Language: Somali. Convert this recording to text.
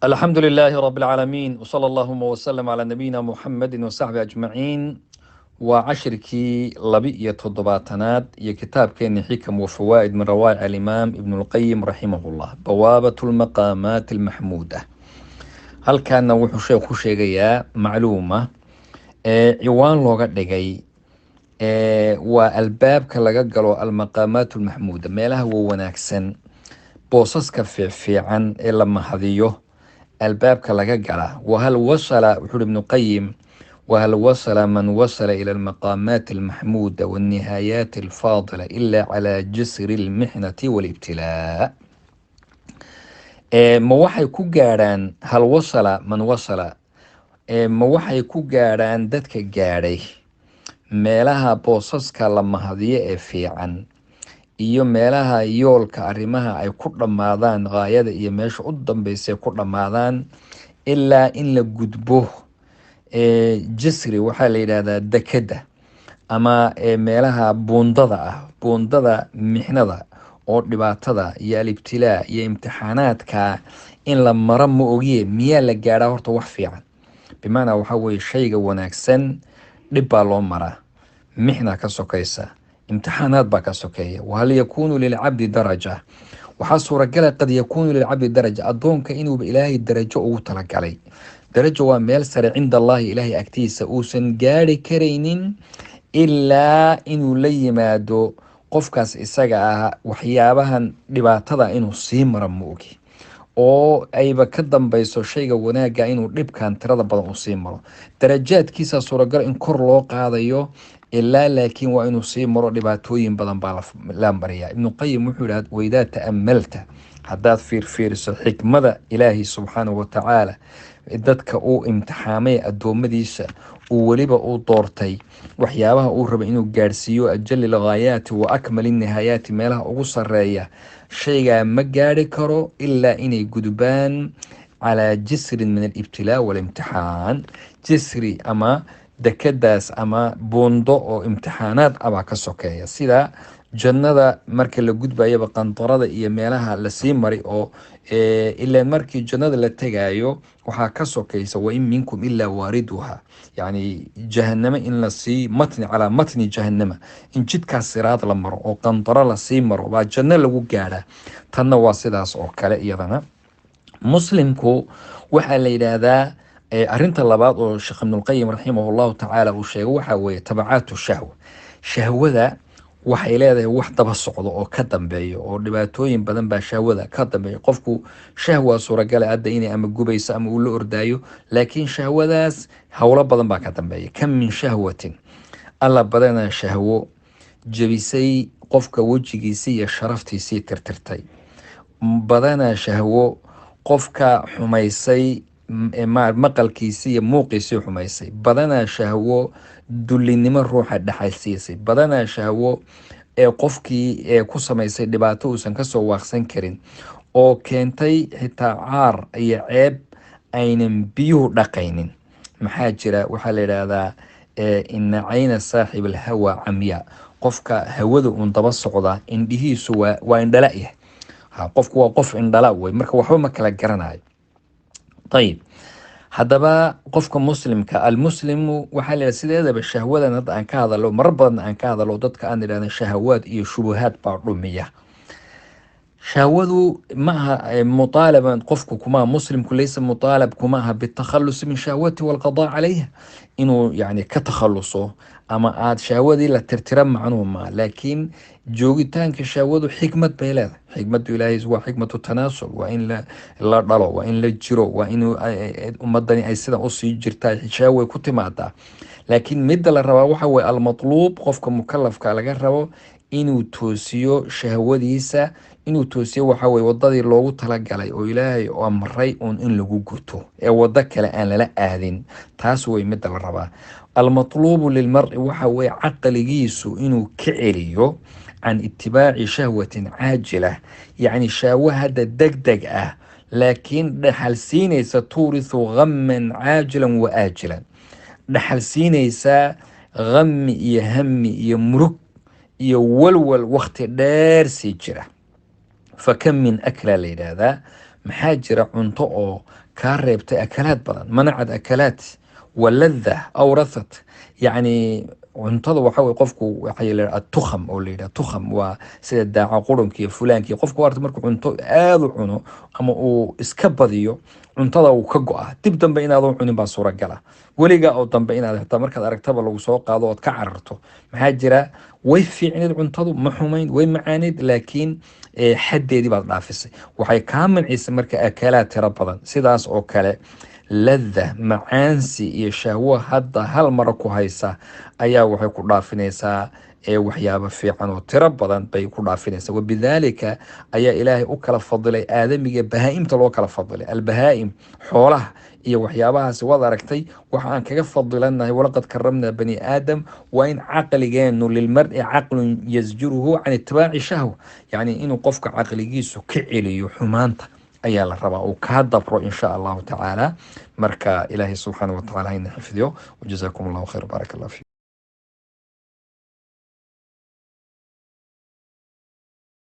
الحمد لله رب العالمين وصلى اللهم وسلم على نبينا محمد وصحبه أجمعين وعشركي لبي تضباطنات كتاب كان حكم وفوائد من روائع الإمام ابن القيم رحمه الله بوابة المقامات المحمودة. هل كان وحو شيخ شيغيا معلومة عوان لوغا دغاي والباب كلا قالوا المقامات المحمودة ميلها وناكسن بوسسك في عن لما هذيو الباب كلا قال وهل وصل وحول ابن القيم وهل وصل من وصل إلى المقامات المحمودة والنهايات الفاضلة إلا على جسر المحنة والابتلاء. ما waxay ku gaaraan hal wasala man wasala ma waxay ku gaaraan dadka gaadhay meelaha boosaska la mahadiyo ee fiican iyo meelaha yoolka arrimaha ay ku dhammaadaan gaayada iyo meesha u dambaysa ku dhammaadaan ilaa in la gudbo jisri waxaa la yidhaahdaa dekeda ama meelaha buundada ah, buundada mixnada oo dhibaatada iyo alibtilaa iyo imtixaanaadka in la maro ma ogiye miyaa la gaadhaa horta wax fiican. bimacnaa waxaa weeye shayga wanaagsan dhib baa loo maraa, mixna ka sokaysa, imtixaanaad baa ka sokeeya. wahal yakuunu lilcabdi daraja, waxaa suuragala qad yakuunu lilcabdi daraja, addoonka inuuba ilaahay darajo ugu talagalay. darajo waa meel sare cinda allahi, ilaahay agtiisa uusan gaari karaynin ilaa inuu la yimaado qofkaas isaga ah waxyaabahan dhibaatada inuu sii maro ma ogi, oo ayba ka dambayso shayga wanaagga inuu dhibkan tirada badan uu sii maro. darajaadkiisa suuragal in kor loo qaadayo ilaa laakiin waa inuu sii maro dhibaatooyin badan baa la mariyaa. ibnuqayim wuxuu yidhaha waidaa ta'amalta, haddaad fiirfiiriso xikmada ilaahi subxaanahu watacaala dadka uu imtixaamay addoommadiisa uu weliba uu doortay waxyaabaha uu raba inuu gaadhsiiyo ajali lghaayaati wa akmali nihaayaati, meelaha ugu sareeya shaygaa ma gaadhi karo ilaa inay gudbaan calaa jisrin min alibtilaa walimtixaan. jisri ama dekadaas ama buundo oo imtixaanaad abaa ka sokeeya, sida jannada marka la gudbayaba qandarada iyo meelaha lasii mari oo ilaa markii jannada la tegaayo waxaa ka sokaysa wain minkum ilaa waariduha, yani jahanamo in lasii matni calaa matni jahanama, in jidkaas siraad la maro oo qandaro lasii maro baa janno lagu gaadhaa. tanna waa sidaas oo kale iyadana. muslimku waxaa la yidhaahdaa arinta labaad oo sheekh ibnulqayim raximahullahu tacaala uu sheego waxaa weeye tabacaatu shahwa. shahwada waxay leedahay wax daba socdo oo ka dambeeyo, oo dhibaatooyin badan baa shahwada ka dambeeya. qofku shahwa suuragala hadda inay ama gubayso ama uu la ordaayo, laakiin shahwadaas howlo badan baa ka dambeeya. kam min shahwatin, alla badanaa shahwo jebisay qofka wejigiisii iyo sharaftiisii tirtirtay. badanaa shahwo qofka xumaysay maqalkiisii iyo muuqiisii xumaysay. badanaa shahwo dullinimo ruuxa dhaxalsiisay. badanaa shahwo qofkii ku samaysay dhibaato uusan kasoo waaqsan karin, oo keentay xitaa caar iyo ceeb aynan biyuhu dhaqaynin. maxaa jira waxaa la yidhaahdaa ina cayna saaxib alhawa camya, qofka hawada uun daba socda indhihiisu waa indhala yahay. qofku waa qof indhala wey, marka waxba ma kala garanayo. ayib, haddaba qofka muslimka almuslimu waxaa la yidhaha sideedaba shahwadan hadda aan ka hadalo marar badan aan ka hadalo dadka aan idhahda shahawaad iyo shubuhaad baa dhumiya. shahwadu ma aha mutaalaban, qofku kuma muslimku laysa mutaalab kuma aha bitakhalusi min shahwati walqadaa calayha, inuu yani ka takhaluso ama aad shahwadii la tirtira macnuhu maa, laakiin joogitaanka shahwadu xikmad bay leedahay. xikmadu ilaahay waa xikmatu tanaasul, waa in la dhalo, waa in la jiro, waa in ummadani ay sidan usii jirtaa, shahway ku timaadaa. laakiin midda la rabaa waxa weye almatluub, qofka mukalafka laga rabo inuu toosiyo shahwadiisa. inuu toosiyo waxaa weye wadadii loogu talagalay oo ilaahay oo amray uun in lagu guto, ee wado kale aan lala aadin. taas wey midda la rabaa. almatluubu lilmari waxa weye caqligiisu inuu ka celiyo can itibaaci shahwatin caajila, yacni shahwo hadda degdeg ah laakiin dhaxal siinaysa tuurisu ghaman caajilan wa aajilan, dhaxal siinaysa hami iyo hami iyo murug iyo walwal wakti dheer sii jira. fakam min akla la yidhaahdaa maxaa jira cunto oo kaa reebtay akalaad badan, manacad akalaad waladha awrathat. yacni cuntada waxa weye qofku waxaa la atukham oo la yidhaha tukham waa sida daaca qurunka iyo fulaanka iyo qofku warta markuu cunto aada u cuno ama uu iska badiyo cuntada uu ka go-a dib dambe inaadoo cunin baa suuragala weligaa oo dambe inaad xitaa markaad aragtaba lagu soo qaado ood ka cararto. maxaa jira way fiicneed cuntadu ma xumayn way macaaneyd laakiin xaddeedii baad dhaafisay waxay kaa mancisay marka akalaad tiro badan. sidaas oo kale ladha macaansi iyo shahwo hadda hal mara ku haysa ayaa waxay ku dhaafinaysaa waxyaabo fiican oo tiro badan bay ku dhaafinaysaa. wabidaalika ayaa ilaahay u kala fadilay aadamiga bahaa-imta loo kala fadilay. albahaa-im xoolaha iyo waxyaabahaasi waad aragtay waxa aan kaga fadilanahay walaqad karamnaa bani aadam waa in caqligeenu lilmar-i caqlun yasjuruhu can itibaaci shahwa, yacni inuu qofka caqligiisu ka celiyo xumaanta ayaa la rabaa uu kaa dabro insha allahu tacaala. marka ilaahay subxaana wa tacala hayna xifdiyo. wajazaakum allahu khayr baaraka allah fiikum.